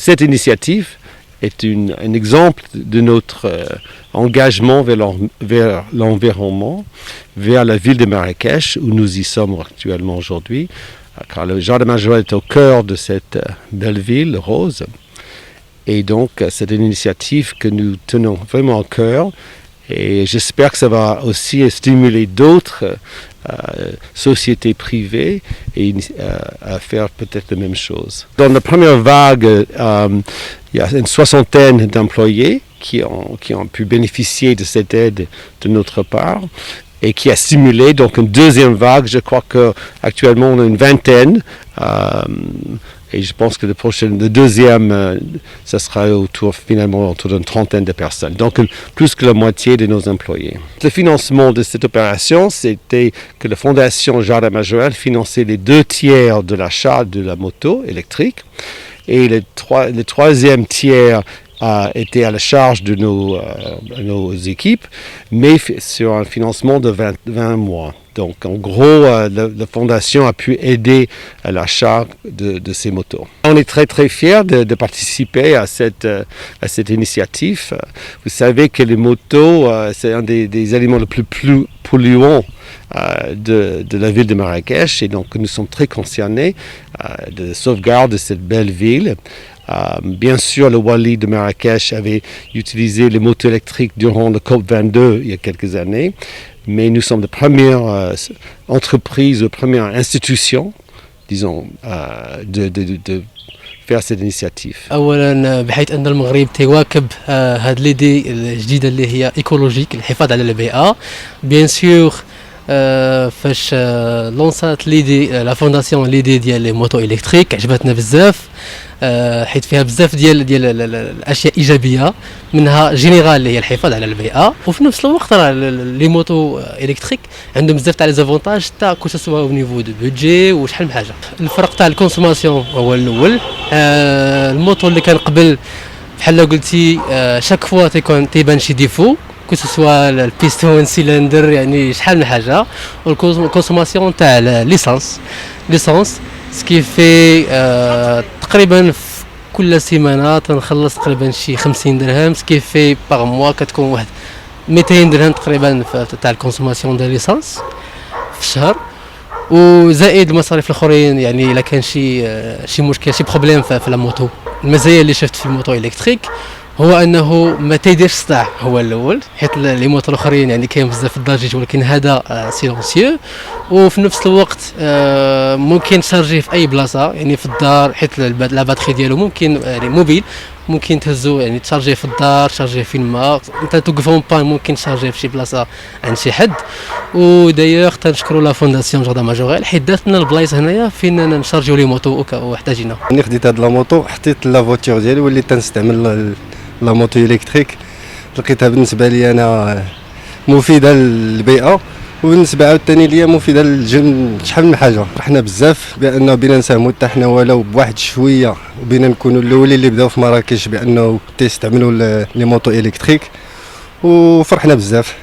cette initiative est un exemple de notre engagement vers l'environnement, vers la ville de Marrakech, où nous y sommes actuellement aujourd'hui, car le Jardin Majorel est au cœur de cette belle ville rose. Et donc, c'est une initiative que nous tenons vraiment à cœur. Et j'espère que ça va aussi stimuler d'autres sociétés privées à faire peut-être la même chose. Dans la première vague, il y a une soixantaine d'employés qui ont pu bénéficier de cette aide de notre part et qui a stimulé donc une deuxième vague. Je crois qu'actuellement on a une vingtaine. Et je pense que le deuxième, ça sera finalement autour d'une trentaine de personnes. Donc, plus que la moitié de nos employés. Le financement de cette opération, c'était que la Fondation Jardin Majorel finançait les 2/3 de l'achat de la moto électrique. Et le troisième tiers était à la charge de nos équipes, mais sur un financement de 20 mois. Donc, en gros, la Fondation a pu aider à l'achat de ces motos. On est très, très fiers de participer à cette initiative. Vous savez que les motos, c'est un des éléments les plus polluants de la ville de Marrakech. Et donc, nous sommes très concernés de la sauvegarde de cette belle ville. Bien sûr, le Wali de Marrakech avait utilisé les motos électriques durant le COP22 il y a quelques années. Mais nous sommes la première entreprise, la première institution, disons, de faire cette initiative. اولا بحيث ان المغرب تواكب هذه ليدي الجديده اللي هي ايكولوجيك الحفاظ على البيئه بيان سور فاش لونسات ليدي لا فونداسيون ليدي ديال لي موتو الكتريك عجبتنا بزاف حيت فيها بزاف ديال الاشياء ايجابيه منها جينيرال اللي هي الحفاظ على البيئه وفي نفس الوقت راه لي موتو الكتريك عندهم بزاف تاع لي زافونتاج تاع كو سوا او نيفو دو بودجي وشحال من حاجه. الفرق تاع الكونسوماسيون هو الاول. الموتو اللي كان قبل بحال قلتي شاك فوا تيبان شي ديفو كو سوا البيستون سيلندر يعني شحال من حاجه والكونسوماسيون تاع ليسانس سكي في تقريبا في كل سيمانه تنخلص تقريبا شي 50 درهم سكي في باغ موا كتكون واحد 200 درهم تقريبا تاع الكونسوماسيون ديال ليسانس في الشهر وزائد المصاريف الاخرين يعني الا كان شي مشكل شي بروبليم في لا موتو. المزايا اللي شفت في الموتو الكتريك هو انه ما تيديرش صداع هو الاول حيت لي موتور الاخرين يعني كاين بزاف الضجيج ولكن هذا سيلونسيو وفي نفس الوقت ممكن تشارجيه في اي بلاصه يعني في الدار حيت لا باتري ديالو ممكن يعني موبيل ممكن تهزو يعني تشارجيه في الدار تشارجيه فين ما انت توقف اون بان ممكن تشارجيه في شي بلاصه عند شي حد. ودايوغ تنشكروا لا فونداسيون جاردان ماجوريل حيت دات لنا البلايص هنايا فين نشارجيو لي موتو واحتاجينا. ملي خديت هاد لا موتو حطيت لا فواتور ديالي وليت تنستعمل لا موتو الكتريك لقيتها بالنسبه لي انا مفيده للبيئه وبالنسبه عاوتاني ليا مفيده للجن شحال من حاجه. فرحنا بزاف بانه بينا نساهموا حتى حنا ولو بواحد شويه وبينا نكونوا الاولين اللي بداو في مراكش بانه تيستعملوا لي موتو الكتريك وفرحنا بزاف.